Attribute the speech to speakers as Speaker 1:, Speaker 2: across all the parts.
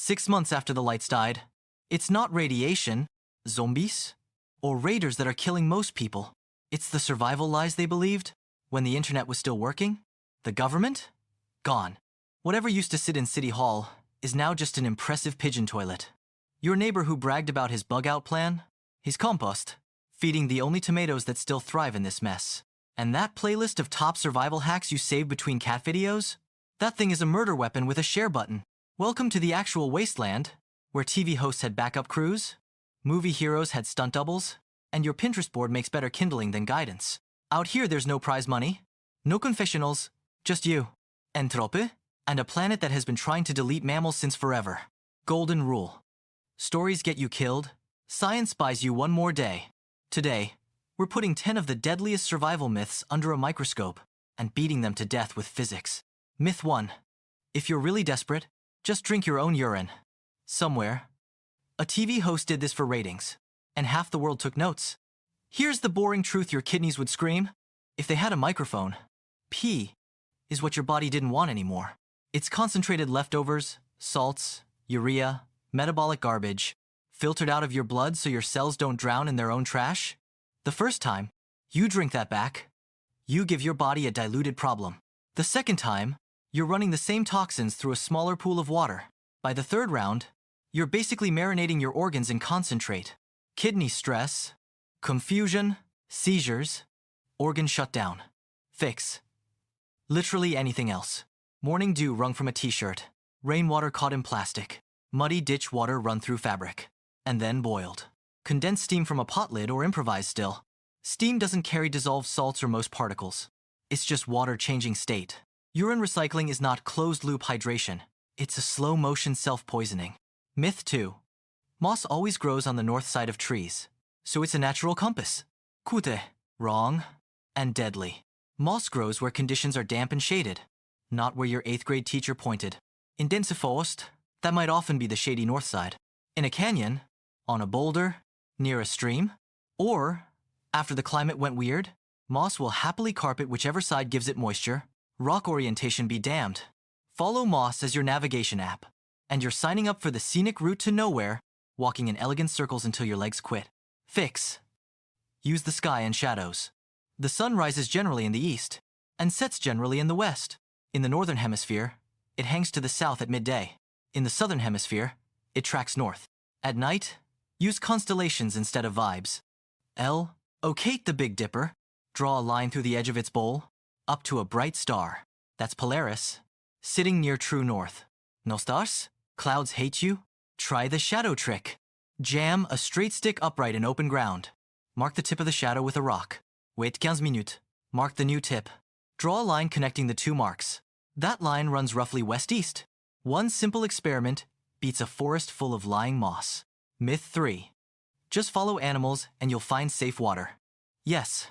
Speaker 1: 6 months after the lights died. It's not radiation, zombies, or raiders that are killing most people. It's the survival lies they believed when the internet was still working. The government? Gone. Whatever used to sit in City Hall is now just an impressive pigeon toilet. Your neighbor who bragged about his bug-out plan? He's compost, feeding the only tomatoes that still thrive in this mess. And that playlist of top survival hacks you save between cat videos? That thing is a murder weapon with a share button. Welcome to the actual Wasteland, where TV hosts had backup crews, movie heroes had stunt doubles, and your Pinterest board makes better kindling than guidance. Out here there's no prize money, no confessionals, just you, entropy, and a planet that has been trying to delete mammals since forever. Golden rule. Stories get you killed, science buys you one more day. Today, we're putting 10 of the deadliest survival myths under a microscope and beating them to death with physics. Myth 1. If you're really desperate, just drink your own urine. Somewhere, a TV host did this for ratings, and half the world took notes. Here's the boring truth your kidneys would scream if they had a microphone. Pee is what your body didn't want anymore. It's concentrated leftovers, salts, urea, metabolic garbage, filtered out of your blood so your cells don't drown in their own trash. The first time, you drink that back, you give your body a diluted problem. The second time, you're running the same toxins through a smaller pool of water. By the third round, you're basically marinating your organs in concentrate. Kidney stress, confusion, seizures, organ shutdown. Fix. Literally anything else. Morning dew wrung from a t-shirt, rainwater caught in plastic, muddy ditch water run through fabric, and then boiled. Condensed steam from a pot lid or improvised still. Steam doesn't carry dissolved salts or most particles. It's just water changing state. Urine recycling is not closed-loop hydration. It's a slow-motion self-poisoning. Myth 2. Moss always grows on the north side of trees, so it's a natural compass. Kute. Wrong. And deadly. Moss grows where conditions are damp and shaded, not where your 8th grade teacher pointed. In dense forest, that might often be the shady north side. In a canyon, on a boulder, near a stream, or, after the climate went weird, moss will happily carpet whichever side gives it moisture. Rock orientation be damned. Follow Moss as your navigation app, and you're signing up for the scenic route to nowhere, walking in elegant circles until your legs quit. Fix. Use the sky and shadows. The sun rises generally in the east, and sets generally in the west. In the northern hemisphere, it hangs to the south at midday. In the southern hemisphere, it tracks north. At night, use constellations instead of vibes. Locate the Big Dipper, draw a line through the edge of its bowl, up to a bright star. That's Polaris, sitting near true north. No stars? Clouds hate you? Try the shadow trick. Jam a straight stick upright in open ground. Mark the tip of the shadow with a rock. Wait 15 minutes. Mark the new tip. Draw a line connecting the two marks. That line runs roughly west-east. One simple experiment beats a forest full of lying moss. Myth 3. Just follow animals and you'll find safe water. Yes,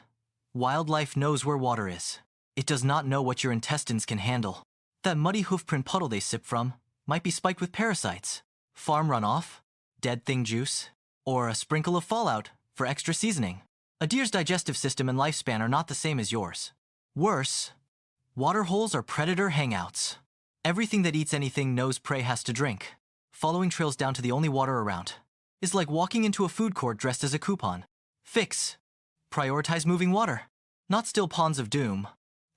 Speaker 1: wildlife knows where water is. It does not know what your intestines can handle. That muddy hoofprint puddle they sip from might be spiked with parasites, farm runoff, dead thing juice, or a sprinkle of fallout for extra seasoning. A deer's digestive system and lifespan are not the same as yours. Worse, water holes are predator hangouts. Everything that eats anything knows prey has to drink. Following trails down to the only water around is like walking into a food court dressed as a coupon. Fix. Prioritize moving water, not still ponds of doom.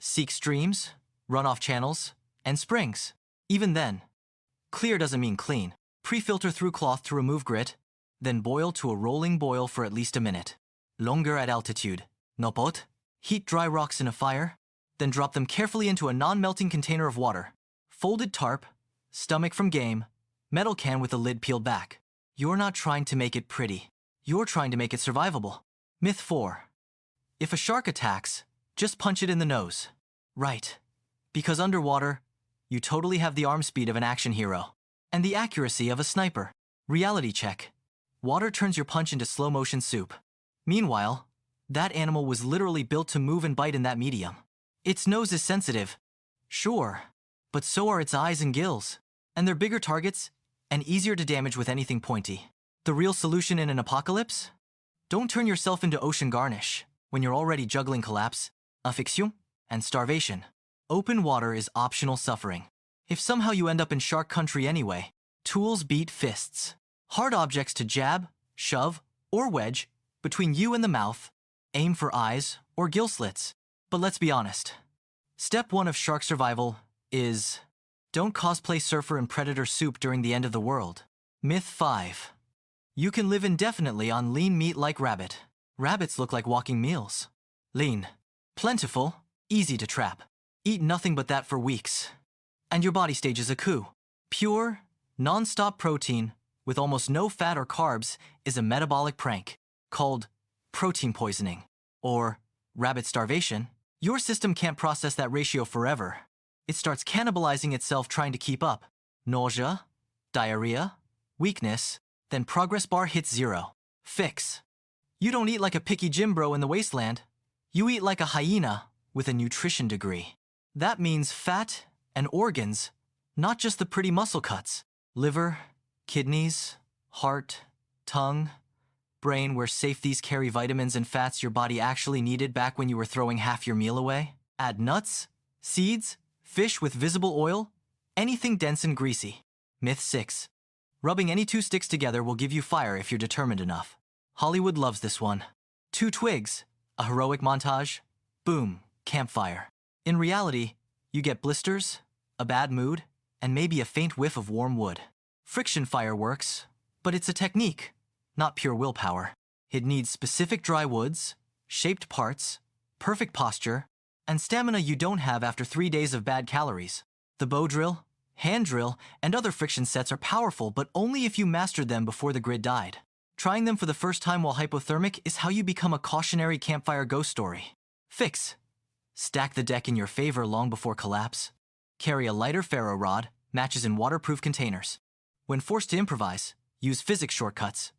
Speaker 1: Seek streams, runoff channels, and springs. Even then, clear doesn't mean clean. Pre-filter through cloth to remove grit, then boil to a rolling boil for at least a minute. Longer at altitude. No pot. Heat dry rocks in a fire, then drop them carefully into a non-melting container of water. Folded tarp, stomach from game, metal can with the lid peeled back. You're not trying to make it pretty. You're trying to make it survivable. Myth 4. If a shark attacks, just punch it in the nose. Right. Because underwater, you totally have the arm speed of an action hero and the accuracy of a sniper. Reality check. Water turns your punch into slow-motion soup. Meanwhile, that animal was literally built to move and bite in that medium. Its nose is sensitive. Sure, but so are its eyes and gills. And they're bigger targets and easier to damage with anything pointy. The real solution in an apocalypse? Don't turn yourself into ocean garnish when you're already juggling collapse, asphyxiation, and starvation. Open water is optional suffering. If somehow you end up in shark country anyway, Tools beat fists. Hard objects to jab, shove, or wedge between you and the mouth. Aim for eyes or gill slits. But let's be honest. Step 1 of shark survival is don't cosplay surfer and predator soup during the end of the world. Myth 5. You can live indefinitely on lean meat like rabbit. Rabbits look like walking meals. Lean, plentiful, easy to trap. Eat nothing but that for weeks. And your body stages a coup. Pure, non-stop protein with almost no fat or carbs is a metabolic prank called protein poisoning or rabbit starvation. Your system can't process that ratio forever. It starts cannibalizing itself trying to keep up. Nausea, diarrhea, weakness, then progress bar hits 0. Fix. You don't eat like a picky gym bro in the Wasteland. You eat like a hyena with a nutrition degree. That means fat and organs, not just the pretty muscle cuts. Liver, kidneys, heart, tongue, brain where safe these carry vitamins and fats your body actually needed back when you were throwing half your meal away. Add nuts, seeds, fish with visible oil, anything dense and greasy. Myth 6. Rubbing any 2 sticks together will give you fire if you're determined enough. Hollywood loves this one. 2 twigs, a heroic montage, boom, campfire. In reality, you get blisters, a bad mood, and maybe a faint whiff of warm wood. Friction fire works, but it's a technique, not pure willpower. It needs specific dry woods, shaped parts, perfect posture, and stamina you don't have after 3 days of bad calories. The bow drill, hand drill, and other friction sets are powerful, but only if you mastered them before the grid died. Trying them for the first time while hypothermic is how you become a cautionary campfire ghost story. Fix. Stack the deck in your favor long before collapse. Carry a lighter ferro rod, matches in waterproof containers. When forced to improvise, use physics shortcuts.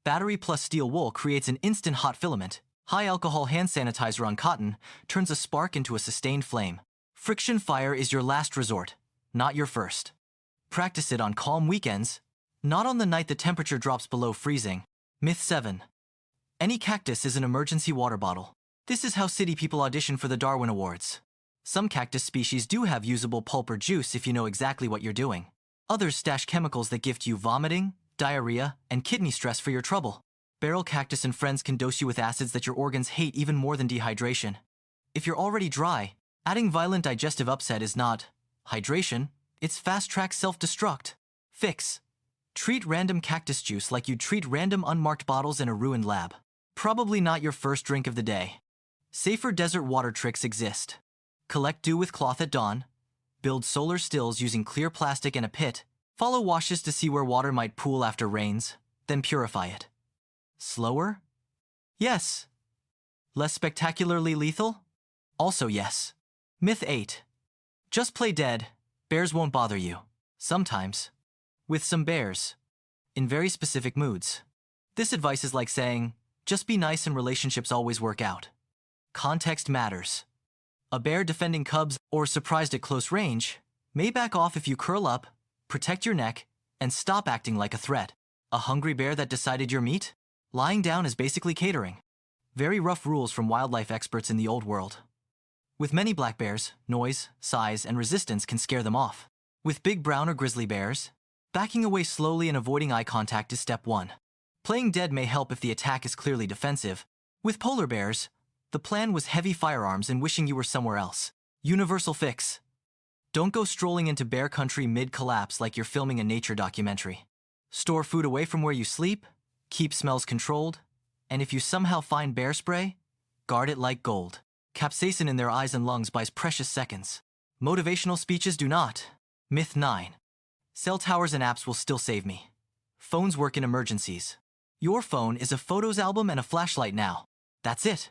Speaker 1: Battery plus steel wool creates an instant hot filament. High alcohol hand sanitizer on cotton turns a spark into a sustained flame. Friction fire is your last resort, not your first. Practice it on calm weekends, not on the night the temperature drops below freezing. Myth 7. Any cactus is an emergency water bottle. This is how city people audition for the Darwin Awards. Some cactus species do have usable pulp or juice if you know exactly what you're doing. Others stash chemicals that gift you vomiting, diarrhea, and kidney stress for your trouble. Barrel cactus and friends can dose you with acids that your organs hate even more than dehydration. If you're already dry, adding violent digestive upset is not hydration, it's fast-track self-destruct. Fix. Treat random cactus juice like you'd treat random unmarked bottles in a ruined lab. Probably not your first drink of the day. Safer desert water tricks exist. Collect dew with cloth at dawn. Build solar stills using clear plastic and a pit. Follow washes to see where water might pool after rains, then purify it. Slower? Yes. Less spectacularly lethal? Also yes. Myth 8. Just play dead. Bears won't bother you. Sometimes. With some bears. In very specific moods. This advice is like saying, just be nice and relationships always work out. Context matters. A bear defending cubs or surprised at close range may back off if you curl up, protect your neck, and stop acting like a threat. A hungry bear that decided your meat? Lying down is basically catering. Very rough rules from wildlife experts in the old world. With many black bears, noise, size, and resistance can scare them off. With big brown or grizzly bears, backing away slowly and avoiding eye contact is step 1. Playing dead may help if the attack is clearly defensive. With polar bears, the plan was heavy firearms and wishing you were somewhere else. Universal fix. Don't go strolling into bear country mid-collapse like you're filming a nature documentary. Store food away from where you sleep, keep smells controlled, and if you somehow find bear spray, guard it like gold. Capsaicin in their eyes and lungs buys precious seconds. Motivational speeches do not. Myth 9. Cell towers and apps will still save me. Phones work in emergencies. Your phone is a photos album and a flashlight now. That's it.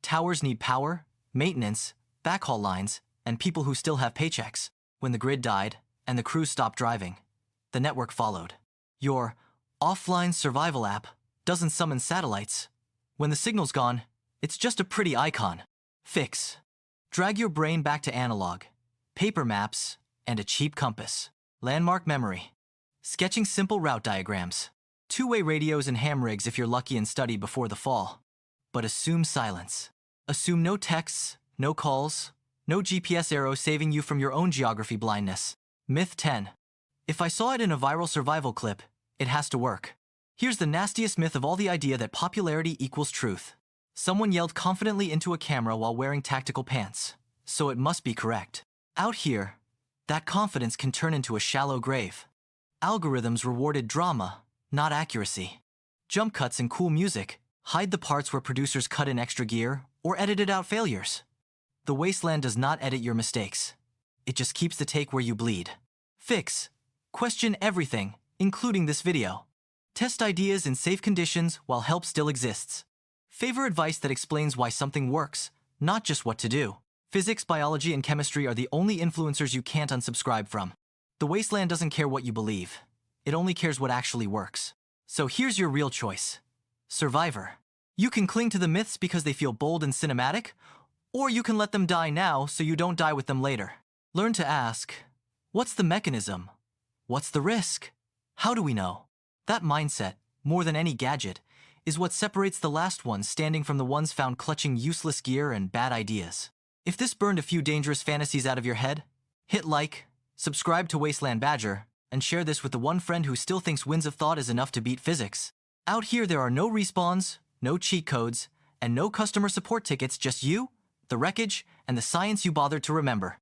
Speaker 1: Towers need power, maintenance, backhaul lines, and people who still have paychecks. When the grid died and the crews stopped driving, the network followed. Your offline survival app doesn't summon satellites. When the signal's gone, it's just a pretty icon. Fix. Drag your brain back to analog, paper maps, and a cheap compass. Landmark memory. Sketching simple route diagrams. Two-way radios and ham rigs if you're lucky and study before the fall. But assume silence. Assume no texts, no calls, no GPS arrow saving you from your own geography blindness. Myth 10. If I saw it in a viral survival clip, it has to work. Here's the nastiest myth of all: the idea that popularity equals truth. Someone yelled confidently into a camera while wearing tactical pants, so it must be correct. Out here, that confidence can turn into a shallow grave. Algorithms rewarded drama, not accuracy. Jump cuts and cool music hide the parts where producers cut in extra gear or edited out failures. The Wasteland does not edit your mistakes. It just keeps the take where you bleed. Fix. Question everything, including this video. Test ideas in safe conditions while help still exists. Favor advice that explains why something works, not just what to do. Physics, biology, and chemistry are the only influencers you can't unsubscribe from. The Wasteland doesn't care what you believe. It only cares what actually works. So here's your real choice. Survivor. You can cling to the myths because they feel bold and cinematic, or you can let them die now so you don't die with them later. Learn to ask, what's the mechanism? What's the risk? How do we know? That mindset, more than any gadget, is what separates the last ones standing from the ones found clutching useless gear and bad ideas. If this burned a few dangerous fantasies out of your head, hit like, subscribe to Wasteland Badger, and share this with the one friend who still thinks winds of thought is enough to beat physics. Out here there are no respawns, no cheat codes, and no customer support tickets, just you, the wreckage, and the science you bothered to remember.